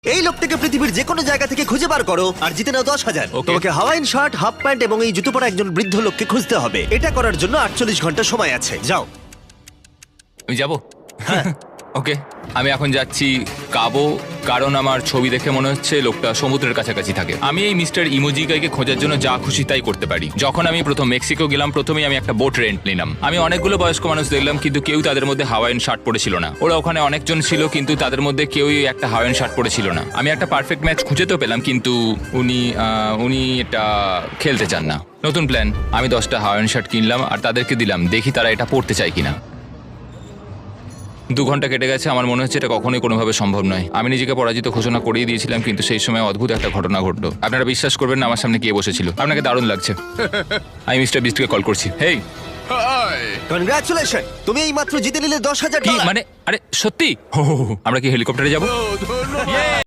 এই লোকটাকে পৃথিবীর যে কোনো জায়গা থেকে খুঁজে বার করো আর জিতে নাও 10,000। Okay. তোমাকে হাওয়াইন শার্ট, হাফ প্যান্ট এবং এই জুতো পরা একজন বৃদ্ধ লোককে খুঁজতে হবে। এটা করার জন্য 48 ঘন্টা সময় আছে। যাও। আমি যাবো ওকে আমি এখন যাচ্ছি কাবো, কারণ আমার ছবি দেখে মনে হচ্ছে লোকটা সমুদ্রের কাছাকাছি থাকে। আমি এই মিস্টার ইমোজিকাইকে খোঁজার জন্য যা খুশি তাই করতে পারি। যখন আমি প্রথম মেক্সিকো গেলাম, প্রথমেই আমি একটা বোট রেন্ট নিলাম। আমি অনেকগুলো বয়স্ক মানুষ দেখলাম, কিন্তু কেউ তাদের মধ্যে হাওয়াইন শার্ট পরেছিল না। ওরা ওখানে অনেকজন ছিল, কিন্তু তাদের মধ্যে কেউই একটা হাওয়াইন শার্ট পরেছিল না। আমি একটা পারফেক্ট ম্যাচ খুঁজে তো পেলাম, কিন্তু উনি এটা খেলতে চান না। নতুন প্ল্যান, আমি 10টা হাওয়াইন শার্ট কিনলাম আর তাদেরকে দিলাম, দেখি তারা এটা পড়তে চায় কিনা। 2 ঘন্টা কেটে গেছে, আমার মনে হচ্ছে এটা কখনোই কোনোভাবে সম্ভব নয়। আমি নিজেকে পরাজিত ঘোষণা করিয়ে দিয়েছিলাম, কিন্তু সেই সময় অদ্ভুত একটা ঘটনা ঘটলো। আপনারা বিশ্বাস করবেন না, আমার সামনে কে বসেছিল। আপনাকে দারুণ লাগছে। আমি মিস্টার বিস্টকে কল করছি। হেই, কনগ্রাচুলেশন, তুমি এই মাত্র জিতে নিলে 10,000 কি ডলার। মানে? আরে সত্যি? আমরা কি হেলিকপ্টারে যাবো?